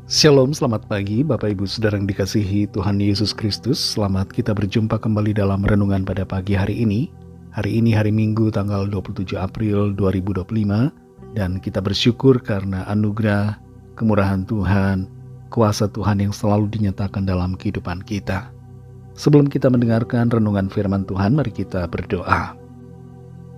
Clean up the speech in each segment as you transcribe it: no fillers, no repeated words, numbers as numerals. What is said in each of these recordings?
Shalom, selamat pagi Bapak Ibu Saudara yang dikasihi Tuhan Yesus Kristus. Selamat kita berjumpa kembali dalam renungan pada pagi hari ini. Hari ini hari Minggu tanggal 27 April 2025. Dan kita bersyukur karena anugerah, kemurahan Tuhan, kuasa Tuhan yang selalu dinyatakan dalam kehidupan kita. Sebelum kita mendengarkan renungan firman Tuhan, mari kita berdoa.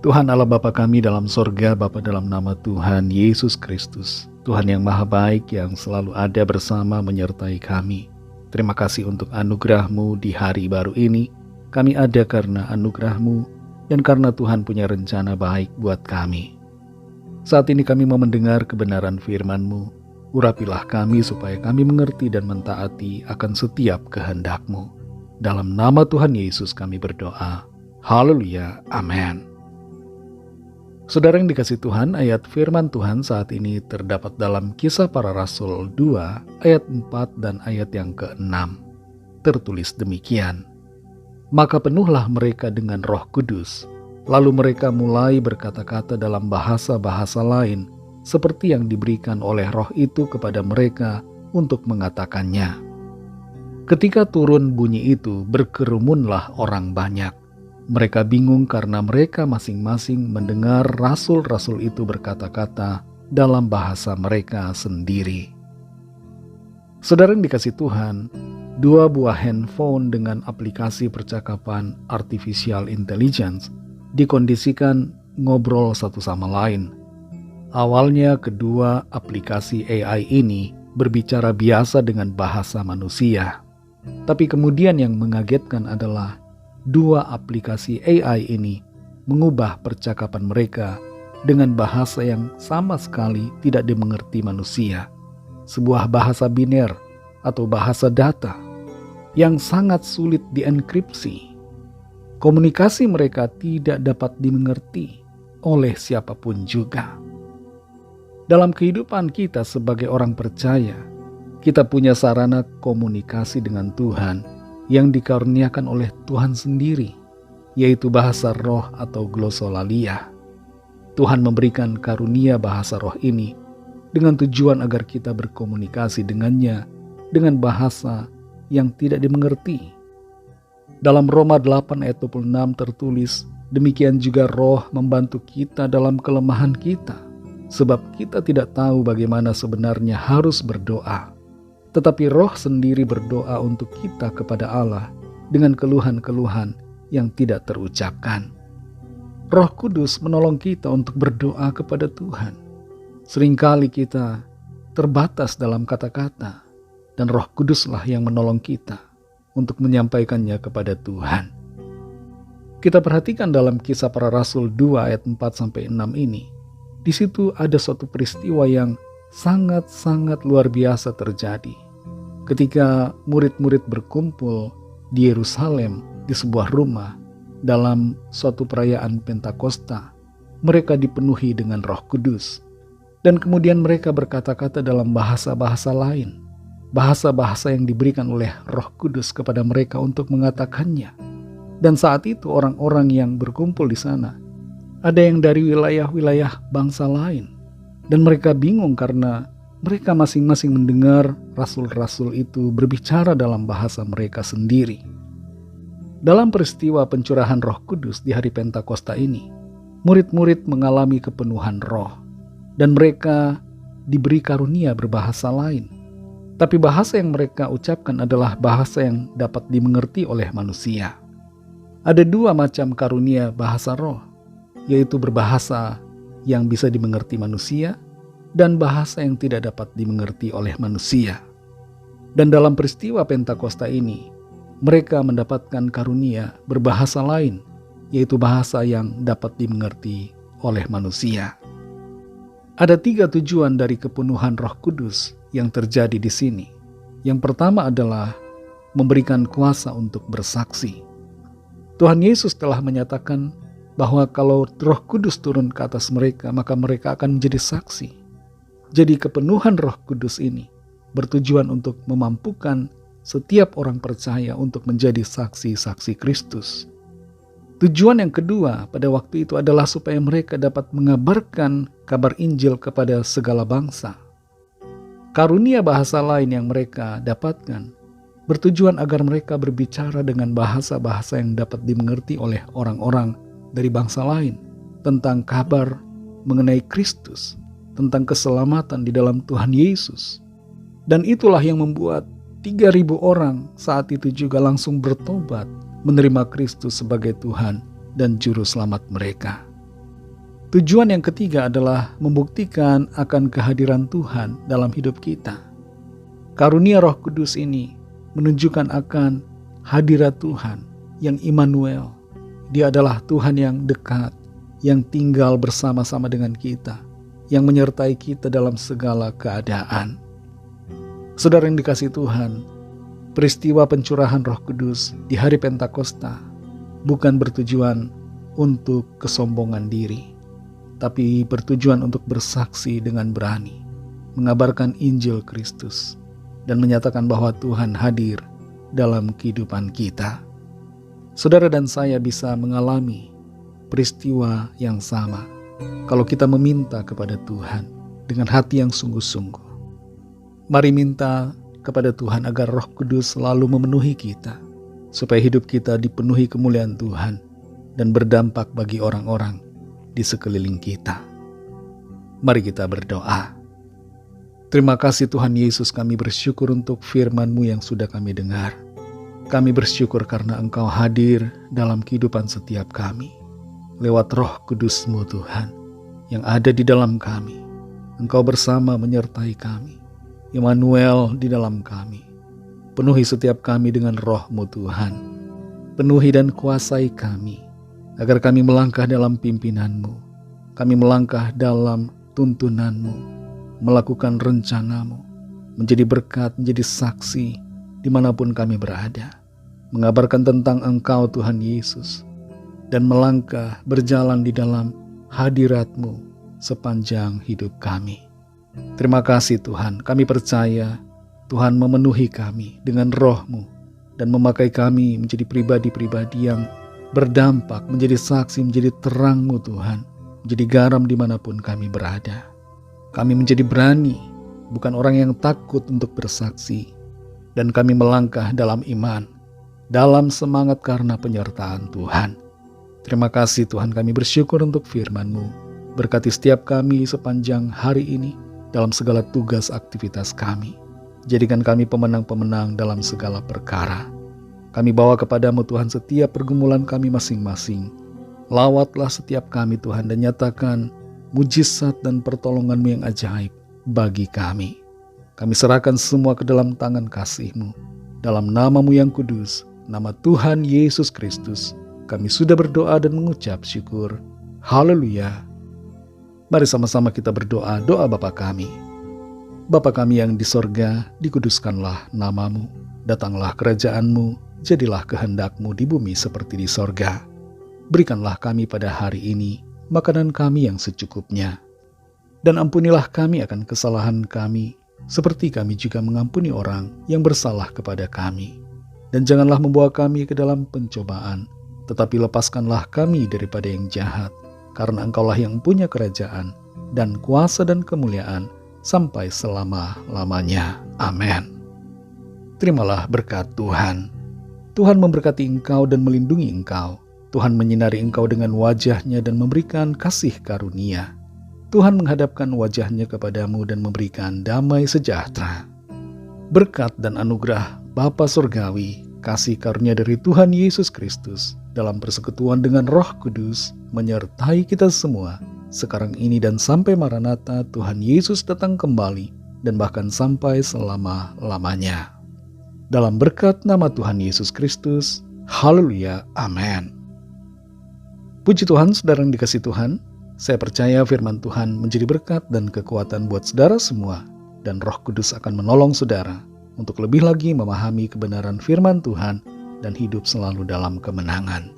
Tuhan Allah Bapa kami dalam sorga, Bapa dalam nama Tuhan Yesus Kristus, Tuhan yang maha baik yang selalu ada bersama menyertai kami. Terima kasih untuk anugerah-Mu di hari baru ini. Kami ada karena anugerah-Mu dan karena Tuhan punya rencana baik buat kami. Saat ini kami mau mendengar kebenaran firman-Mu. Urapilah kami supaya kami mengerti dan mentaati akan setiap kehendak-Mu. Dalam nama Tuhan Yesus kami berdoa. Haleluya, amin. Saudara yang dikasih Tuhan, ayat firman Tuhan saat ini terdapat dalam Kisah Para Rasul 2 ayat 4 dan ayat yang ke-6. Tertulis demikian. Maka penuhlah mereka dengan Roh Kudus, lalu mereka mulai berkata-kata dalam bahasa-bahasa lain, seperti yang diberikan oleh Roh itu kepada mereka untuk mengatakannya. Ketika turun bunyi itu, berkerumunlah orang banyak. Mereka bingung karena mereka masing-masing mendengar rasul-rasul itu berkata-kata dalam bahasa mereka sendiri. Saudara yang dikasih Tuhan, dua buah handphone dengan aplikasi percakapan artificial intelligence dikondisikan ngobrol satu sama lain. Awalnya kedua aplikasi AI ini berbicara biasa dengan bahasa manusia. Tapi kemudian yang mengagetkan adalah dua aplikasi AI ini mengubah percakapan mereka dengan bahasa yang sama sekali tidak dimengerti manusia. Sebuah bahasa biner atau bahasa data yang sangat sulit dienkripsi. Komunikasi mereka tidak dapat dimengerti oleh siapapun juga. Dalam kehidupan kita sebagai orang percaya, kita punya sarana komunikasi dengan Tuhan yang dikaruniakan oleh Tuhan sendiri, yaitu bahasa roh atau glosolalia. Tuhan memberikan karunia bahasa roh ini dengan tujuan agar kita berkomunikasi dengannya dengan bahasa yang tidak dimengerti. Dalam Roma 8 ayat 26 tertulis, demikian juga roh membantu kita dalam kelemahan kita, sebab kita tidak tahu bagaimana sebenarnya harus berdoa. Tetapi roh sendiri berdoa untuk kita kepada Allah dengan keluhan-keluhan yang tidak terucapkan. Roh Kudus menolong kita untuk berdoa kepada Tuhan. Seringkali kita terbatas dalam kata-kata, dan Roh Kuduslah yang menolong kita untuk menyampaikannya kepada Tuhan. Kita perhatikan dalam Kisah Para Rasul 2 ayat 4-6 ini. Di situ ada suatu peristiwa yang sangat-sangat luar biasa terjadi. Ketika murid-murid berkumpul di Yerusalem di sebuah rumah dalam suatu perayaan Pentakosta, mereka dipenuhi dengan Roh Kudus. Dan kemudian mereka berkata-kata dalam bahasa-bahasa lain, bahasa-bahasa yang diberikan oleh Roh Kudus kepada mereka untuk mengatakannya. Dan saat itu orang-orang yang berkumpul di sana, ada yang dari wilayah-wilayah bangsa lain. Dan mereka bingung karena mereka masing-masing mendengar rasul-rasul itu berbicara dalam bahasa mereka sendiri. Dalam peristiwa pencurahan Roh Kudus di hari Pentakosta ini, murid-murid mengalami kepenuhan roh. Dan mereka diberi karunia berbahasa lain. Tapi bahasa yang mereka ucapkan adalah bahasa yang dapat dimengerti oleh manusia. Ada dua macam karunia bahasa roh, yaitu berbahasa yang bisa dimengerti manusia dan bahasa yang tidak dapat dimengerti oleh manusia. Dan dalam peristiwa Pentakosta ini, mereka mendapatkan karunia berbahasa lain, yaitu bahasa yang dapat dimengerti oleh manusia. Ada 3 tujuan dari kepenuhan Roh Kudus yang terjadi di sini. Yang pertama adalah memberikan kuasa untuk bersaksi. Tuhan Yesus telah menyatakan bahwa kalau Roh Kudus turun ke atas mereka, maka mereka akan menjadi saksi. Jadi kepenuhan Roh Kudus ini bertujuan untuk memampukan setiap orang percaya untuk menjadi saksi-saksi Kristus. Tujuan yang kedua pada waktu itu adalah supaya mereka dapat mengabarkan kabar Injil kepada segala bangsa. Karunia bahasa lain yang mereka dapatkan bertujuan agar mereka berbicara dengan bahasa-bahasa yang dapat dimengerti oleh orang-orang dari bangsa lain tentang kabar mengenai Kristus, tentang keselamatan di dalam Tuhan Yesus. Dan itulah yang membuat 3.000 orang saat itu juga langsung bertobat, menerima Kristus sebagai Tuhan dan Juru Selamat mereka. Tujuan yang ketiga adalah membuktikan akan kehadiran Tuhan dalam hidup kita. Karunia Roh Kudus ini menunjukkan akan hadirat Tuhan yang Immanuel. Dia adalah Tuhan yang dekat, yang tinggal bersama-sama dengan kita, yang menyertai kita dalam segala keadaan. Saudara yang dikasihi Tuhan, peristiwa pencurahan Roh Kudus di hari Pentakosta bukan bertujuan untuk kesombongan diri, tapi bertujuan untuk bersaksi dengan berani, mengabarkan Injil Kristus, dan menyatakan bahwa Tuhan hadir dalam kehidupan kita. Saudara dan saya bisa mengalami peristiwa yang sama kalau kita meminta kepada Tuhan dengan hati yang sungguh-sungguh. Mari minta kepada Tuhan agar Roh Kudus selalu memenuhi kita, supaya hidup kita dipenuhi kemuliaan Tuhan dan berdampak bagi orang-orang di sekeliling kita. Mari kita berdoa. Terima kasih Tuhan Yesus, kami bersyukur untuk firman-Mu yang sudah kami dengar. Kami bersyukur karena Engkau hadir dalam kehidupan setiap kami. Lewat Roh Kudus-Mu Tuhan, yang ada di dalam kami. Engkau bersama menyertai kami. Immanuel di dalam kami. Penuhi setiap kami dengan Roh-Mu Tuhan. Penuhi dan kuasai kami, agar kami melangkah dalam pimpinan-Mu. Kami melangkah dalam tuntunan-Mu, melakukan rencana-Mu, menjadi berkat, menjadi saksi dimanapun kami berada, mengabarkan tentang Engkau Tuhan Yesus, dan melangkah berjalan di dalam hadirat-Mu sepanjang hidup kami. Terima kasih Tuhan, kami percaya Tuhan memenuhi kami dengan Roh-Mu dan memakai kami menjadi pribadi-pribadi yang berdampak, menjadi saksi, menjadi terang-Mu Tuhan, menjadi garam dimanapun kami berada. Kami menjadi berani, bukan orang yang takut untuk bersaksi, dan kami melangkah dalam iman, dalam semangat karena penyertaan Tuhan. Terima kasih Tuhan, kami bersyukur untuk firman-Mu. Berkati setiap kami sepanjang hari ini dalam segala tugas aktivitas kami. Jadikan kami pemenang-pemenang dalam segala perkara. Kami bawa kepadamu Tuhan setiap pergumulan kami masing-masing. Lawatlah setiap kami Tuhan dan nyatakan mujizat dan pertolongan-Mu yang ajaib bagi kami. Kami serahkan semua ke dalam tangan kasih-Mu. Dalam nama-Mu yang kudus, nama Tuhan Yesus Kristus, kami sudah berdoa dan mengucap syukur. Haleluya. Mari sama-sama kita berdoa, doa Bapa kami. Bapa kami yang di sorga, dikuduskanlah nama-Mu. Datanglah kerajaan-Mu, jadilah kehendak-Mu di bumi seperti di sorga. Berikanlah kami pada hari ini makanan kami yang secukupnya. Dan ampunilah kami akan kesalahan kami, seperti kami juga mengampuni orang yang bersalah kepada kami. Dan janganlah membawa kami ke dalam pencobaan, tetapi lepaskanlah kami daripada yang jahat, karena Engkaulah yang punya kerajaan, dan kuasa dan kemuliaan, sampai selama-lamanya. Amin. Terimalah berkat Tuhan. Tuhan memberkati engkau dan melindungi engkau. Tuhan menyinari engkau dengan wajah-Nya dan memberikan kasih karunia. Tuhan menghadapkan wajah-Nya kepadamu dan memberikan damai sejahtera. Berkat dan anugerah Bapa Surgawi, kasih karunia dari Tuhan Yesus Kristus, dalam persekutuan dengan Roh Kudus, menyertai kita semua, sekarang ini dan sampai Maranatha Tuhan Yesus datang kembali, dan bahkan sampai selama-lamanya. Dalam berkat nama Tuhan Yesus Kristus, haleluya, amin. Puji Tuhan, saudara yang dikasihi Tuhan, saya percaya firman Tuhan menjadi berkat dan kekuatan buat saudara semua, dan Roh Kudus akan menolong saudara untuk lebih lagi memahami kebenaran firman Tuhan dan hidup selalu dalam kemenangan.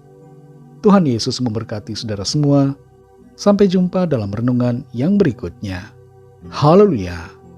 Tuhan Yesus memberkati saudara semua. Sampai jumpa dalam renungan yang berikutnya. Haleluya.